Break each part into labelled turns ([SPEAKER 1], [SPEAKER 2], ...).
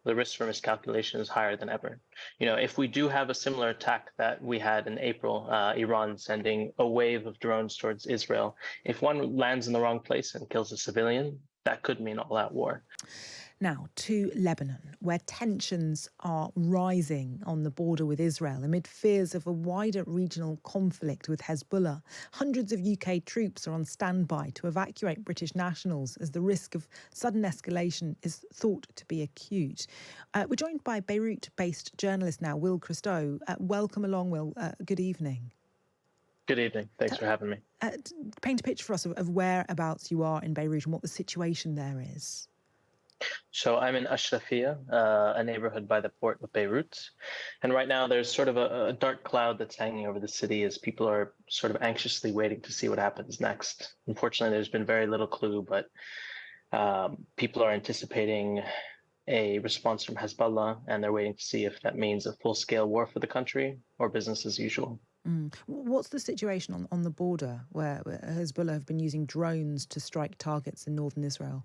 [SPEAKER 1] the risk for miscalculation is higher than ever. If we do have a similar attack that we had in April, Iran sending a wave of drones towards Israel, if one lands in the wrong place and kills a civilian, that could mean all-out war.
[SPEAKER 2] Now to Lebanon, where tensions are rising on the border with Israel amid fears of a wider regional conflict with Hezbollah. Hundreds of UK troops are on standby to evacuate British nationals as the risk of sudden escalation is thought to be acute. We're joined by Beirut-based journalist now, Will Christou. Welcome along, Will. Good evening.
[SPEAKER 1] Good evening. Thanks for having me.
[SPEAKER 2] Paint a picture for us of whereabouts you are in Beirut and what the situation there is.
[SPEAKER 1] So I'm in Ashrafia, a neighborhood by the port of Beirut. And right now there's sort of a dark cloud that's hanging over the city as people are sort of anxiously waiting to see what happens next. Unfortunately, there's been very little clue, but people are anticipating a response from Hezbollah, and they're waiting to see if that means a full-scale war for the country or business as usual.
[SPEAKER 2] What's the situation on the border where Hezbollah have been using drones to strike targets in northern Israel?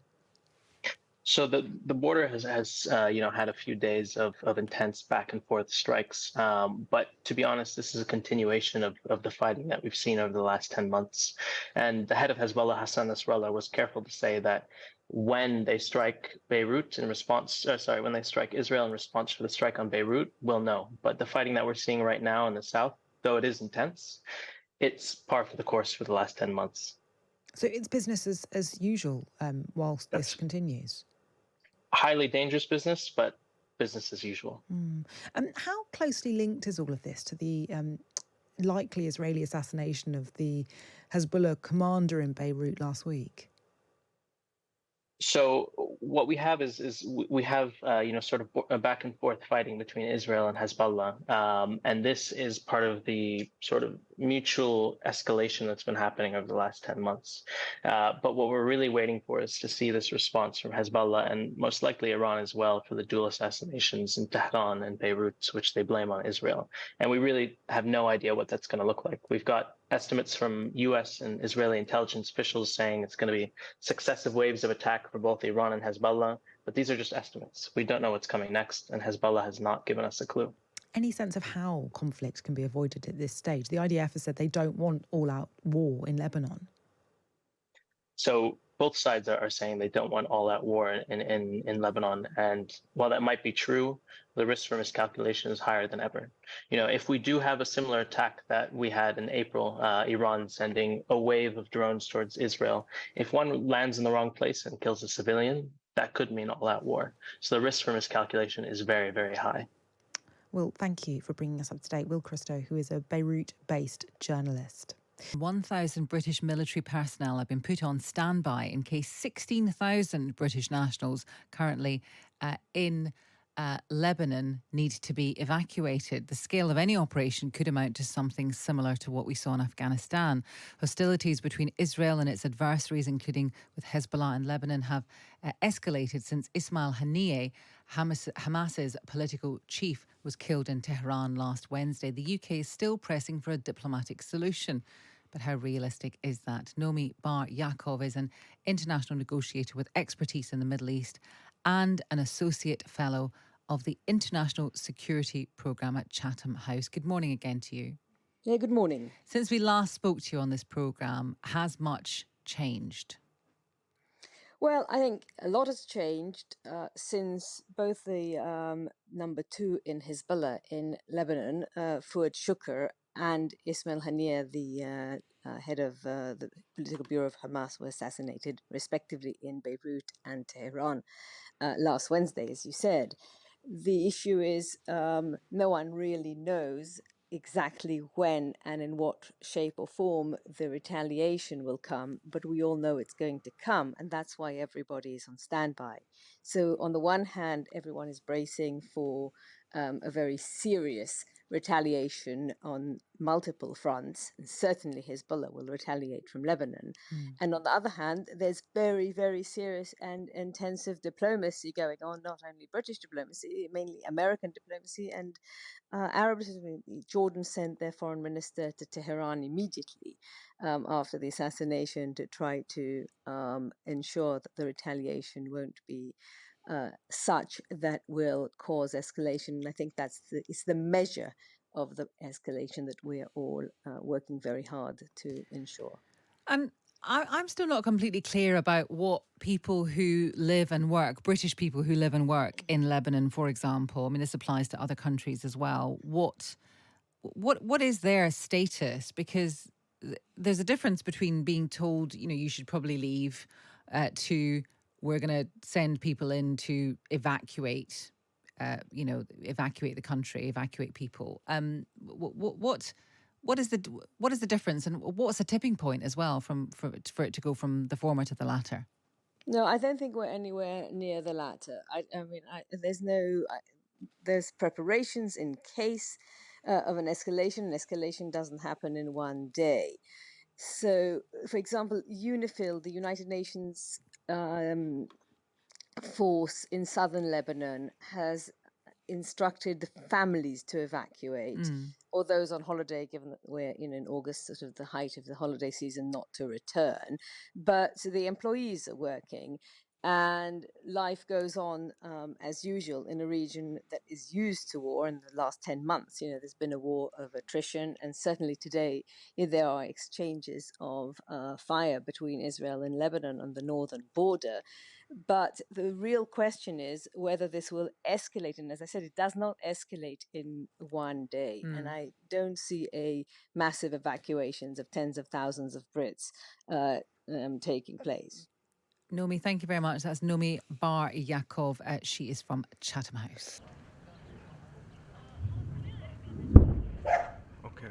[SPEAKER 1] So the border has had a few days of intense back and forth strikes, but to be honest, this is a continuation of the fighting that we've seen over the last 10 months. And the head of Hezbollah, Hassan Nasrallah, was careful to say that when they strike Beirut in response, when they strike Israel in response to the strike on Beirut, we'll know. But the fighting that we're seeing right now in the south, though it is intense, it's par for the course for the last 10 months.
[SPEAKER 2] So it's business as usual whilst this continues?
[SPEAKER 1] Highly dangerous business, but business as usual.
[SPEAKER 2] And how closely linked is all of this to the likely Israeli assassination of the Hezbollah commander in Beirut last week?
[SPEAKER 1] So what we have is we have sort of a back and forth fighting between Israel and Hezbollah, and this is part of the sort of mutual escalation that's been happening over the last 10 months. But what we're really waiting for is to see this response from Hezbollah and most likely Iran as well for the dual assassinations in Tehran and Beirut, which they blame on Israel. And we really have no idea what that's going to look like. We've got estimates from US and Israeli intelligence officials saying it's going to be successive waves of attack for both Iran and Hezbollah, but these are just estimates. We don't know what's coming next, and Hezbollah has not given us a clue.
[SPEAKER 2] Any sense of how conflict can be avoided at this stage? The IDF has said they don't want all-out war in Lebanon.
[SPEAKER 1] So both sides are saying they don't want all-out war in Lebanon. And while that might be true, the risk for miscalculation is higher than ever. If we do have a similar attack that we had in April, Iran sending a wave of drones towards Israel, if one lands in the wrong place and kills a civilian, that could mean all-out war. So the risk for miscalculation is very, very high.
[SPEAKER 2] Well, thank you for bringing us up to date. Will Christou, who is a Beirut-based journalist.
[SPEAKER 3] 1,000 British military personnel have been put on standby in case 16,000 British nationals currently in Lebanon need to be evacuated. The scale of any operation could amount to something similar to what we saw in Afghanistan. Hostilities between Israel and its adversaries, including with Hezbollah in Lebanon, have escalated since Ismail Haniyeh, Hamas's political chief, was killed in Tehran last Wednesday. The UK is still pressing for a diplomatic solution. But how realistic is that? Nomi Bar Yaakov is an international negotiator with expertise in the Middle East and an associate fellow of the International Security Programme at Chatham House. Good morning again to you.
[SPEAKER 4] Yeah, good morning.
[SPEAKER 3] Since we last spoke to you on this programme, has much changed?
[SPEAKER 4] Well, I think a lot has changed since both the number two in Hezbollah in Lebanon, Fuad Shukr, and Ismail Haniyeh, the head of the political bureau of Hamas, were assassinated respectively in Beirut and Tehran last Wednesday, as you said. The issue is no one really knows exactly when and in what shape or form the retaliation will come, but we all know it's going to come, and that's why everybody is on standby. So on the one hand, everyone is bracing for a very serious retaliation on multiple fronts, and certainly Hezbollah will retaliate from Lebanon. And on the other hand, there's very, very serious and intensive diplomacy going on, not only British diplomacy, mainly American diplomacy, and Arabs. Jordan sent their foreign minister to Tehran immediately after the assassination to try to ensure that the retaliation won't be such that will cause escalation. I think it's the measure of the escalation that we are all working very hard to ensure.
[SPEAKER 3] And I'm still not completely clear about what people who live and work, British people who live and work in Lebanon, for example, I mean, this applies to other countries as well. What is their status? Because there's a difference between being told, you should probably leave, to we're going to send people in to evacuate, evacuate the country, evacuate people. What is the difference, and what's the tipping point as well for it to go from the former to the latter?
[SPEAKER 4] No, I don't think we're anywhere near the latter. There's preparations in case of an escalation. An escalation doesn't happen in one day. So, for example, UNIFIL, the United Nations force in southern Lebanon, has instructed the families to evacuate, or those on holiday, given that we're in August, sort of the height of the holiday season, not to return. But so the employees are working, and life goes on as usual in a region that is used to war. In the last 10 months, there's been a war of attrition, and certainly today there are exchanges of fire between Israel and Lebanon on the northern border. But the real question is whether this will escalate. And as I said, it does not escalate in one day. And I don't see a massive evacuations of tens of thousands of Brits taking place.
[SPEAKER 3] Nomi, thank you very much. That's Nomi Bar Yaakov. She is from Chatham House.
[SPEAKER 5] Okay.